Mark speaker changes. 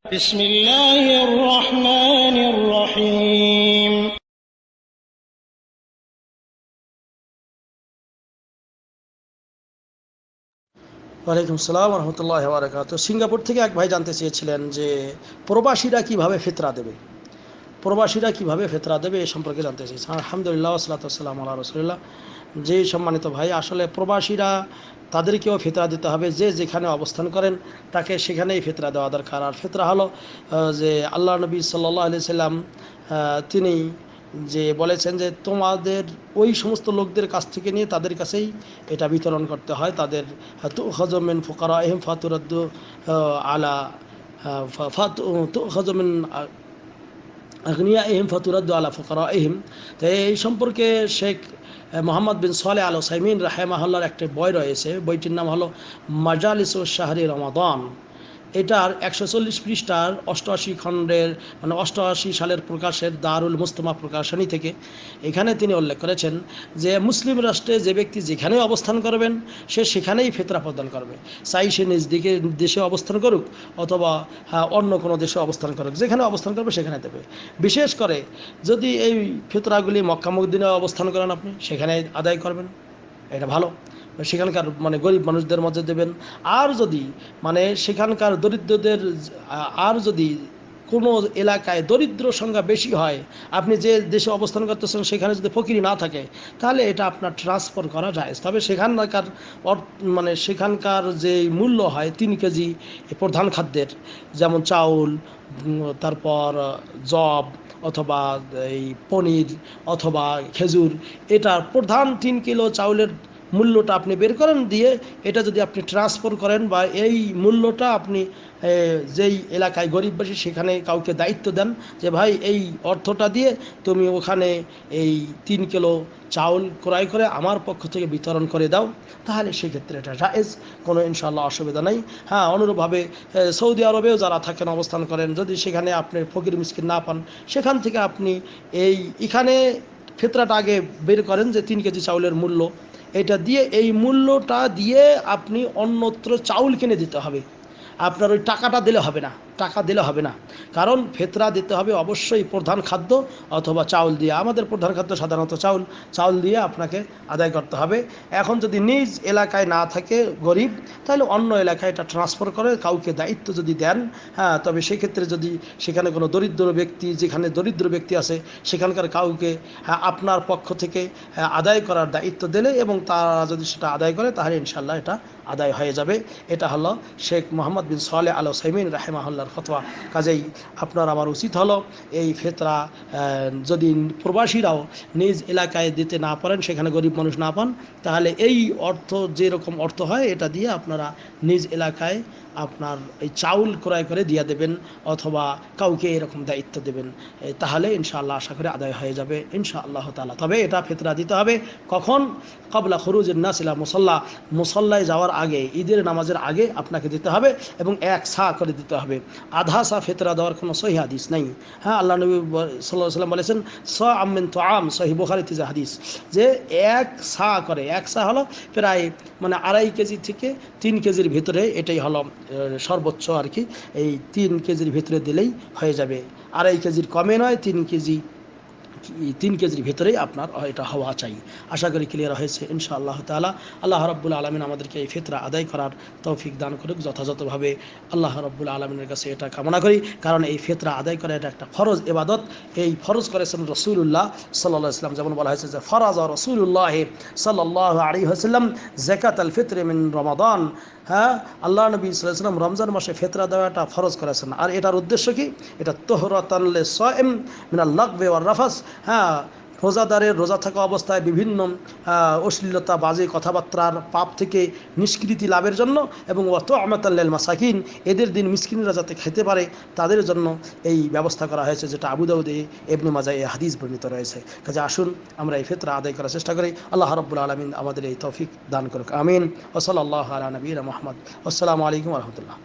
Speaker 1: بسم الله الرحمن الرحيم
Speaker 2: ওয়ালাইকুম আসসালাম রহমতুল্লাহ বারাকাতুহু। সিঙ্গাপুর থেকে এক ভাই জানতে চেয়েছিলেন যে প্রবাসীরা কিভাবে ফিতরা দেবে, এ সম্পর্কে জানতে চেয়েছেন। আলহামদুলিল্লাহ ওয়াসসালাতু ওয়াসসালামু আলা রাসূলিল্লাহ। যে সম্মানিত ভাই, আসলে প্রবাসীরা তাদেরকেও ফিতরা দিতে হবে। যে যেখানে অবস্থান করেন তাকে সেখানেই ফিতরা দেওয়া দরকার। আর ফিতরা হলো যে আল্লাহ নবী সাল্লাল্লাহু আলাইহি সাল্লাম তিনি যে বলেছেন যে তোমাদের ওই সমস্ত লোকদের কাছ থেকে নিয়ে তাদের কাছেই এটা বিতরণ করতে হয়। তাদের তুখাযু মিন ফুকারাইহিম ফাতুরাদ্দু আলা তুখাযু মিন আগনিয়াইহিম ফাতুরাদ্দু আলা ফুকারাইহিম। তো এই সম্পর্কে শেখ মোহাম্মদ বিন সালেহ আল উসাইমিন রাহিমাহুল্লাহর একটা বই রয়েছে। বইটির নাম হলো মাজালিসুশ শাহরি রমাদান। এটার 140 পৃষ্ঠার 88 খণ্ডের 88 সালের প্রকাশের দারুল মুস্তমা প্রকাশনী থেকে এখানে তিনি উল্লেখ করেছেন যে মুসলিম রাষ্ট্রে যে ব্যক্তি যেখানে অবস্থান করবেন সে সেখানেই ফিতরা প্রদান করবে। চাই সে নিজ দেশে অবস্থান করুক অথবা অন্য কোনো দেশে অবস্থান করুক, যেখানে অবস্থান করবে সেখানে দেবে। বিশেষ করে যদি এই ফিতরাগুলি মক্কা মদিনায় অবস্থান করেন আপনি সেখানে আদায় করবেন, এটা ভালো। সেখানকার গরিব মানুষদের মধ্যে দেবেন। আর যদি সেখানকার দরিদ্রদের, আর যদি কোনো এলাকায় দরিদ্র সংখ্যা বেশি হয়, আপনি যে দেশে অবস্থান করতেছেন সেখানে যদি ফকিরি না থাকে তাহলে এটা আপনার ট্রান্সফার করা যায়। তবে সেখানকার যে মূল্য হয় 3 কেজি প্রধান খাদ্যের, যেমন চাউল, তারপর জব অথবা এই পনির অথবা খেজুর, এটার প্রধান 3 কিলো চাউলের মূল্যটা আপনি বের করেন, দিয়ে এটা যদি আপনি ট্রান্সফার করেন বা এই মূল্যটা আপনি যেই এলাকায় গরিববাসী সেখানে কাউকে দায়িত্ব দেন যে ভাই এই অর্থটা দিয়ে তুমি ওখানে এই 3 কিলো চাউল ক্রয় করে আমার পক্ষ থেকে বিতরণ করে দাও, তাহলে সেক্ষেত্রে এটা জায়েজ, কোনো ইনশাআল্লাহ অসুবিধা নেই। হ্যাঁ, অনুরূপভাবে সৌদি আরবেও যারা থাকেন অবস্থান করেন, যদি সেখানে আপনি ফকির মিসকিন না পান সেখান থেকে আপনি এখানে ফিতরাটা আগে বের করেন যে 3 কেজি চাউলের মূল্য, এটা দিয়ে এই মূল্যটা দিয়ে আপনি অন্যত্র চাউল কিনে দিতে হবে। আপনার ওই টাকা দিলে হবে না, কারণ ফিতরা দিতে হবে অবশ্যই প্রধান খাদ্য অথবা চাউল দিয়ে। আমাদের প্রধান খাদ্য সাধারণত চাউল দিয়ে আপনাকে আদায় করতে হবে। এখন যদি নিজ এলাকায় না থাকে গরিব, তাহলে অন্য এলাকায় এটা ট্রান্সফার করে কাউকে দায়িত্ব যদি দেন, হ্যাঁ, তবে সেক্ষেত্রে যদি সেখানে কোনো যেখানে দরিদ্র ব্যক্তি আছে সেখানকার কাউকে আপনার পক্ষ থেকে আদায় করার দায়িত্ব দিলে এবং তারা যদি সেটা আদায় করে তাহলে ইনশাআল্লাহ এটা আদায় হয়ে যাবে। এটা হলো শেখ মোহাম্মদ বিন সালেহ আল উসাইমিন রাহিমাহুল্লাহর ফতোয়া। কাজেই আপনার আমার উচিত হলো এই ফিতরা যদি প্রবাসীরাও নিজ এলাকায় দিতে না পারেন, সেখানে গরিব মানুষ না পান, তাহলে এই অর্থ যেরকম অর্থ হয় এটা দিয়ে আপনারা নিজ এলাকায় আপনার এই চাউল ক্রয় করে দিয়ে দেবেন অথবা কাউকে এরকম দায়িত্ব দেবেন, তাহলে ইনশাআল্লাহ আশা করি আদায় হয়ে যাবে ইনশাআল্লাহ তাআলা। তবে এটা ফিতরা দিতে হবে কখন? ক্বাবলা খুরুজিন নাস ইলা মুসাল্লায় যাওয়ার আগে, ঈদের নামাজের আগে আপনাকে দিতে হবে এবং 1 সা করে দিতে হবে। আধা সা ফিতরা দেওয়ার কোনো সহিহ হাদিস নেই। হ্যাঁ, আল্লাহ নবী সাল্লাল্লাহু আলাইহি সাল্লাম বলেছেন সাআম মিন তুআম, সহিহ বুখারীতে যে হাদিস, যে 1 সা করে, 1 সা হলো প্রায় 2.5 কেজি থেকে 3 কেজির ভিতরে, এটাই হলো সর্বোচ্চ আর কি। এই 3 কেজির ভিতরে দিলেই হয়ে যাবে, 2.5 কেজির কমে নয়, 3 কেজির ভিতরেই আপনার এটা হওয়া চাই। আশা করি ক্লিয়ার হয়েছে ইনশাআল্লাহ তাআলা। আল্লাহ রাব্বুল আলামিন আমাদেরকে এই ফিতরা আদায় করার তৌফিক দান করুক যথাযথভাবে। আল্লাহ রাব্বুল আলামিনের কাছে এটা কামনা করি, কারণ এই ফিতরা আদায় করা এটা একটা ফরজ ইবাদত। এই ফরজ করেছেন রাসূলুল্লাহ সাল্লাল্লাহু আলাইহি ওয়াসাল্লাম, যেমন বলা হয়েছে যে ফরাজা রাসূলুল্লাহ সাল্লাল্লাহু আলাইহি ওয়াসাল্লাম যাকাতাল ফিত্র মিন রমাদান। হ্যাঁ, আল্লাহ নবী সাল্লাল্লাহু আলাইহি ওয়াসাল্লাম রমজান মাসে ফিতরা দেওয়াটা ফরজ করেছেন। আর এটার উদ্দেশ্য কি? এটা তুহরাতান লিস-সাইম মিনাল লাগবি ওয়ার রাফাস। হ্যাঁ, রোজাদারের রোজা থাকা অবস্থায় বিভিন্ন অশ্লীলতা, বাজে কথাবার্তার পাপ থেকে নিষ্কৃতি লাভের জন্য, এবং ওয়াতু'মাতাল লিল মাসাকিন, এদের দিন মিসকিনরা যাতে খেতে পারে তাদের জন্য এই ব্যবস্থা করা হয়েছে, যেটা আবু দাউদে, ইবনে মাজাহ এই হাদিস বর্ণিত রয়েছে। কাজে আসুন আমরা এই ফিতরা আদায় করার চেষ্টা করি। আল্লাহ রাব্বুল আলামিন আমাদের এই তৌফিক দান করুক, আমিন। ওয়া সাল্লাল্লাহু আলা নবিয়িনা মুহাম্মদ। আসসালামু আলাইকুম ওয়া রাহমাতুল্লাহ।